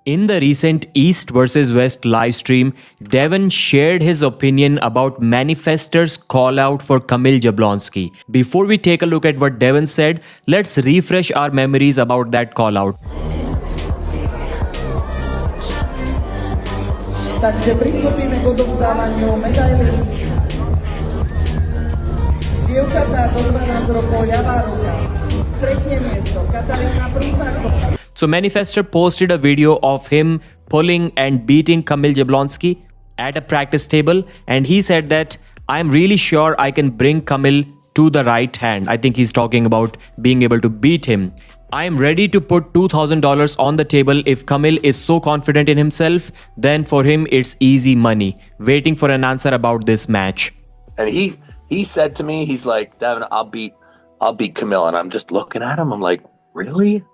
In the recent East versus West livestream, Devon shared his opinion about Manifestor's call out for Kamil Jablonski. Before we take a look at what Devon said, let's refresh our memories about that call out. Takže pristúpime k odovzdávaniu medailí. Dievčatá do 12 rokov, ľavá ruka. Tretie miesto, Katarína Prúsáková. So Manifestor posted a video of him pulling and beating Kamil Jablonski at a practice table, and he said that I'm really sure I can bring Kamil to the right hand. I think he's talking about being able to beat him. I am ready to put $2,000 on the table. If Kamil is so confident in himself, then for him it's easy money. Waiting for an answer about this match. And he said to me, he's like, Devon, I'll beat Kamil. And I'm just looking at him. I'm like, really?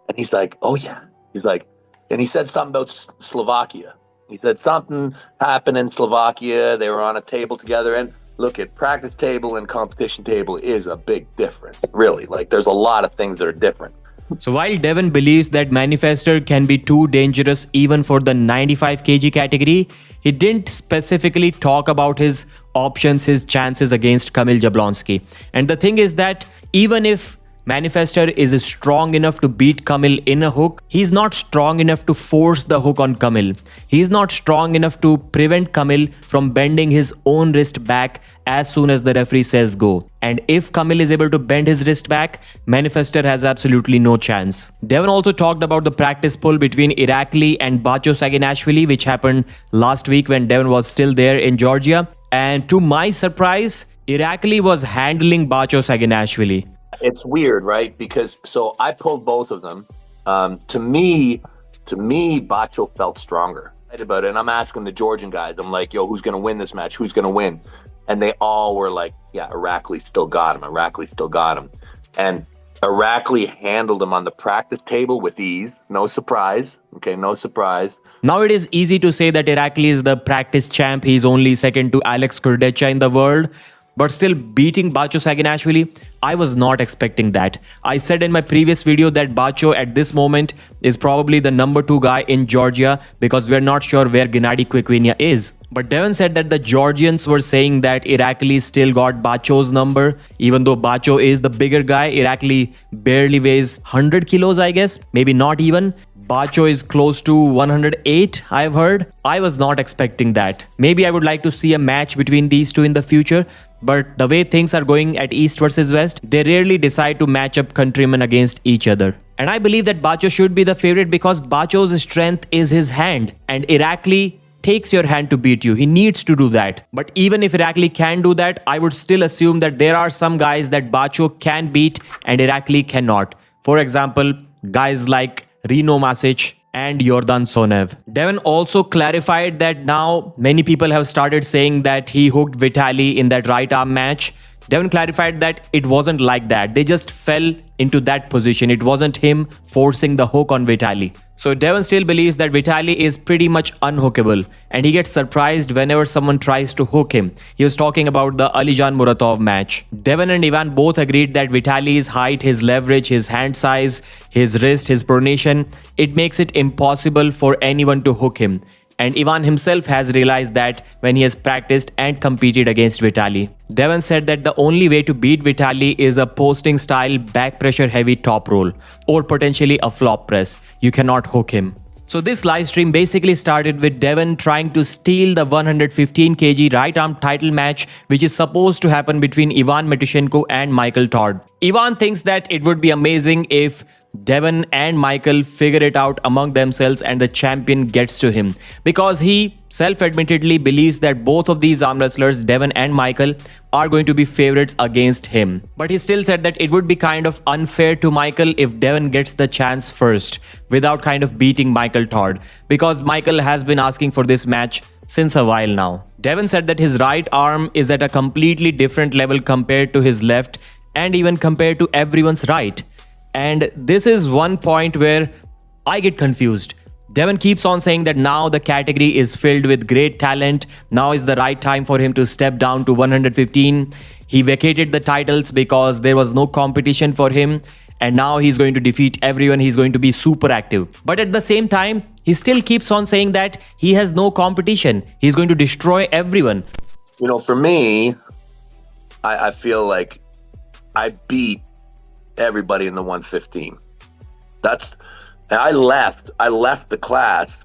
And he's like, oh yeah. He's like, and he said something about Slovakia. He said something happened in Slovakia. They were on a table together. And look, at practice table and competition table is a big difference. Really, like there's a lot of things that are different. So while Devon believes that Manifestor can be too dangerous even for the 95 kg category, he didn't specifically talk about his options, his chances against Kamil Jablonski. And the thing is that even if Manifestor is strong enough to beat Kamil in a hook, he's not strong enough to force the hook on Kamil. He's not strong enough to prevent Kamil from bending his own wrist back as soon as the referee says go. And if Kamil is able to bend his wrist back, Manifestor has absolutely no chance. Devon also talked about the practice pull between Iraqi and Bacho Saginashvili, which happened last week when Devon was still there in Georgia. And to my surprise, Iraqi was handling Bacho Saginashvili. It's weird, right? Because so I pulled both of them. To me, Bacho felt stronger about it. And I'm asking the Georgian guys, I'm like, yo, who's going to win this match? Who's going to win? And they all were like, yeah, Iraqi still got him. Iraqi still got him. And Iraqi handled him on the practice table with ease. No surprise. Okay, no surprise. Now it is easy to say that Iraqi is the practice champ. He's only second to Alex Kurdecha in the world. But still beating Bacho Saginashvili, I was not expecting that. I said in my previous video that Bacho at this moment is probably the number 2 guy in Georgia because we're not sure where Gennady Quikvinia is. But Devon said that the Georgians were saying that Iraqi still got Bacho's number. Even though Bacho is the bigger guy, Iraqi barely weighs 100 kilos, I guess. Maybe not even. Bacho is close to 108, I've heard. I was not expecting that. Maybe I would like to see a match between these two in the future. But the way things are going at East versus West, they rarely decide to match up countrymen against each other. And I believe that Bacho should be the favorite because Bacho's strength is his hand. And Iraqi takes your hand to beat you. He needs to do that. But even if Iraqi can do that, I would still assume that there are some guys that Bacho can beat and Iraqi cannot. For example, guys like Rino Masic and Yordan Sonev. Devon also clarified that now many people have started saying that he hooked Vitali in that right arm match. Devon clarified that it wasn't like that. They just fell into that position. It wasn't him forcing the hook on Vitali. So Devon still believes that Vitali is pretty much unhookable and he gets surprised whenever someone tries to hook him. He was talking about the Alijan Muratov match. Devon and Ivan both agreed that Vitali's height, his leverage, his hand size, his wrist, his pronation, it makes it impossible for anyone to hook him. And Ivan himself has realized that when he has practiced and competed against Vitali. Devon said that the only way to beat Vitali is a posting style back pressure heavy top roll or potentially a flop press. You cannot hook him. So this live stream basically started with Devon trying to steal the 115 kg right arm title match which is supposed to happen between Ivan Matushenko and Michael Todd. Ivan thinks that it would be amazing if Devon and Michael figure it out among themselves and the champion gets to him because he self-admittedly believes that both of these arm wrestlers, Devon and Michael, are going to be favorites against him. But he still said that it would be kind of unfair to Michael if Devon gets the chance first without kind of beating Michael Todd because Michael has been asking for this match since a while now. Devon said that his right arm is at a completely different level compared to his left and even compared to everyone's right. And this is one point where I get confused. Devon keeps on saying that now the category is filled with great talent. Now is the right time for him to step down to 115. He vacated the titles because there was no competition for him. and now he's going to defeat everyone. He's going to be super active. But at the same time, he still keeps on saying that he has no competition. He's going to destroy everyone. You know, for me, I feel like I beat everybody in the 115. I left the class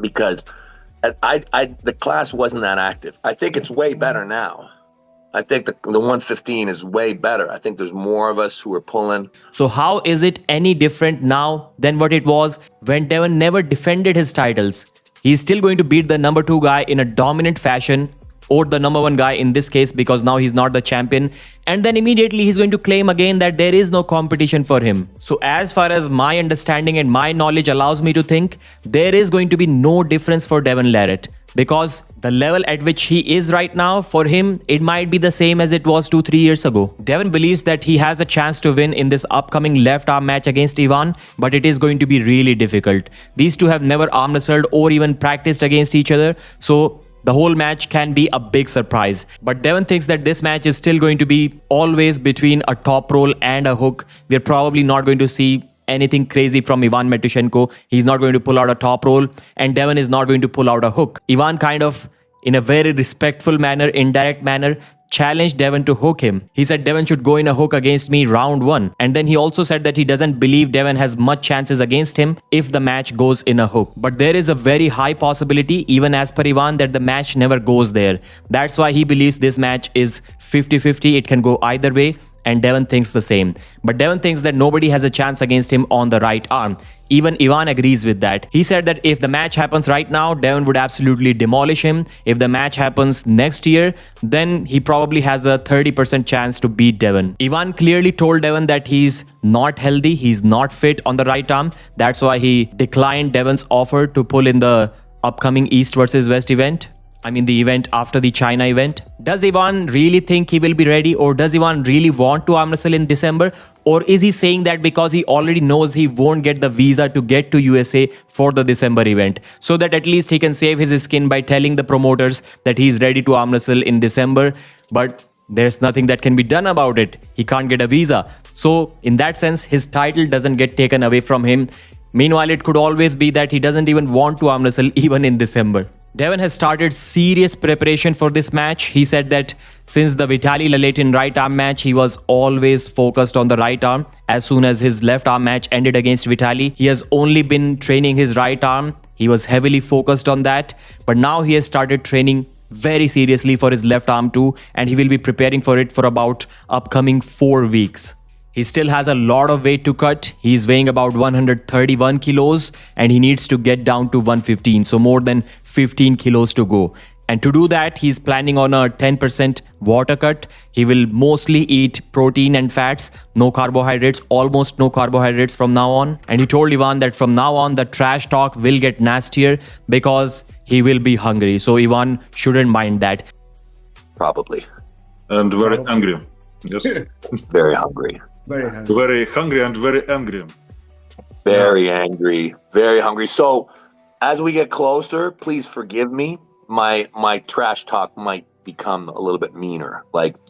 because the class wasn't that active. I think it's way better now. I think the 115 is way better. I think there's more of us who are pulling. So how is it any different now than what it was when Devon never defended his titles? He's still going to beat the number 2 guy in a dominant fashion, or the number 1 guy in this case, because now he's not the champion, and then immediately he's going to claim again that there is no competition for him. So as far as my understanding and my knowledge allows me to think, there is going to be no difference for Devon Larratt, because the level at which he is right now, for him, it might be the same as it was 2-3 years ago. Devon believes that he has a chance to win in this upcoming left arm match against Ivan, but it is going to be really difficult. These two have never arm wrestled or even practiced against each other, so the whole match can be a big surprise. But Devon thinks that this match is still going to be always between a top roll and a hook. We're probably not going to see anything crazy from Ivan Matushenko. He's not going to pull out a top roll, and Devon is not going to pull out a hook. Ivan kind of, in a very respectful manner, indirect manner, challenged Devon to hook him. He said Devon should go in a hook against me round 1. And then he also said that he doesn't believe Devon has much chances against him if the match goes in a hook. But there is a very high possibility, even as per Ivan, that the match never goes there. That's why he believes this match is 50-50. It can go either way. And Devon thinks the same. But Devon thinks that nobody has a chance against him on the right arm. Even Ivan agrees with that. He said that if the match happens right now, Devon would absolutely demolish him. If the match happens next year, then he probably has a 30% chance to beat Devon. Ivan clearly told Devon that he's not healthy, he's not fit on the right arm. That's why he declined Devon's offer to pull in the upcoming East versus West event. I mean the event after the China event. Does Ivan really think he will be ready, or does Ivan really want to arm wrestle in December? Or is he saying that because he already knows he won't get the visa to get to USA for the December event, so that at least he can save his skin by telling the promoters that he's ready to arm wrestle in December, but there's nothing that can be done about it. He can't get a visa. So in that sense, his title doesn't get taken away from him. Meanwhile, it could always be that he doesn't even want to arm wrestle even in December. Devon has started serious preparation for this match. He said that since the Vitali Laletin right arm match, he was always focused on the right arm. As soon as his left arm match ended against Vitali, he has only been training his right arm. He was heavily focused on that. But now he has started training very seriously for his left arm too, and he will be preparing for it for about upcoming 4 weeks. He still has a lot of weight to cut. He's weighing about 131 kilos and he needs to get down to 115. So more than 15 kilos to go. And to do that, he's planning on a 10% water cut. He will mostly eat protein and fats, no carbohydrates, almost no carbohydrates from now on. And he told Ivan that from now on, the trash talk will get nastier because he will be hungry. So Ivan shouldn't mind that. Probably. And very angry. Yes. Very hungry. Very hungry and very angry. Very angry. Very hungry. So as we get closer, please forgive me. My trash talk might become a little bit meaner.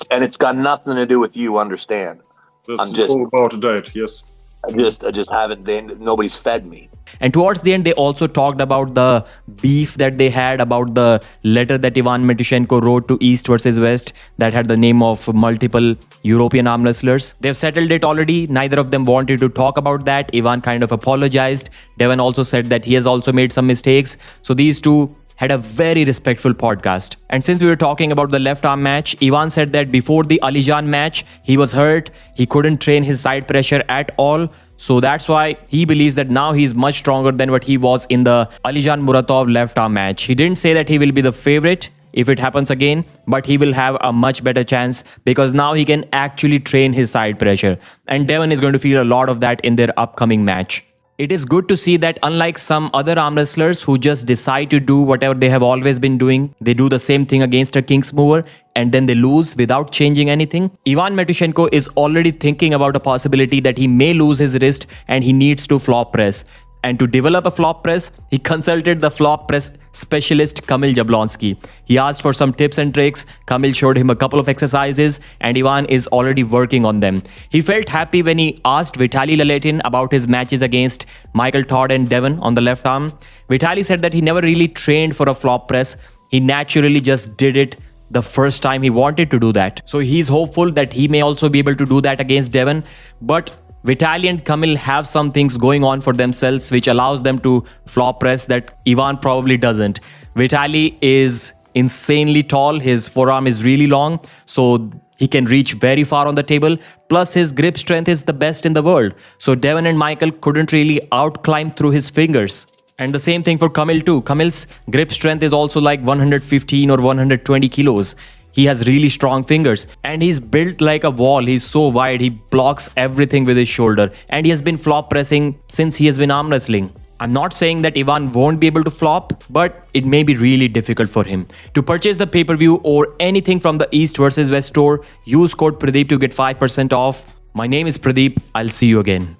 And it's got nothing to do with you, understand. It's all about diet, yes. I just haven't, nobody's fed me. And towards the end, they also talked about the beef that they had, about the letter that Ivan Matushenko wrote to East versus West that had the name of multiple European arm wrestlers. They've settled it already. Neither of them wanted to talk about that. Ivan kind of apologized. Devon also said that he has also made some mistakes. So these two had a very respectful podcast. And since we were talking about the left arm match, Ivan said that before the Alijan match, he was hurt. He couldn't train his side pressure at all. So that's why he believes that now he's much stronger than what he was in the Alijan Muratov left arm match. He didn't say that he will be the favorite if it happens again, but he will have a much better chance because now he can actually train his side pressure. And Devon is going to feel a lot of that in their upcoming match. It is good to see that unlike some other arm wrestlers who just decide to do whatever they have always been doing, they do the same thing against a King's mover and then they lose without changing anything. Ivan Matushenko is already thinking about a possibility that he may lose his wrist and he needs to flop press. And to develop a flop press, he consulted the flop press specialist Kamil Jablonski. He asked for some tips and tricks. Kamil showed him a couple of exercises and Ivan is already working on them. He felt happy when he asked Vitali Laletin about his matches against Michael Todd and Devon on the left arm. Vitali said that he never really trained for a flop press. He naturally just did it the first time he wanted to do that. So he's hopeful that he may also be able to do that against Devon. But Vitali and Kamil have some things going on for themselves which allows them to flop press that Ivan probably doesn't. Vitali is insanely tall. His forearm is really long, so he can reach very far on the table. Plus his grip strength is the best in the world. So Devon and Michael couldn't really outclimb through his fingers. And the same thing for Kamil too. Kamil's grip strength is also like 115 or 120 kilos. He has really strong fingers and he's built like a wall. He's so wide, he blocks everything with his shoulder, and he has been flop pressing since he has been arm wrestling. I'm not saying that Ivan won't be able to flop, but it may be really difficult for him. To purchase the pay-per-view or anything from the East vs West store, use code Pradeep to get 5% off. My name is Pradeep. I'll see you again.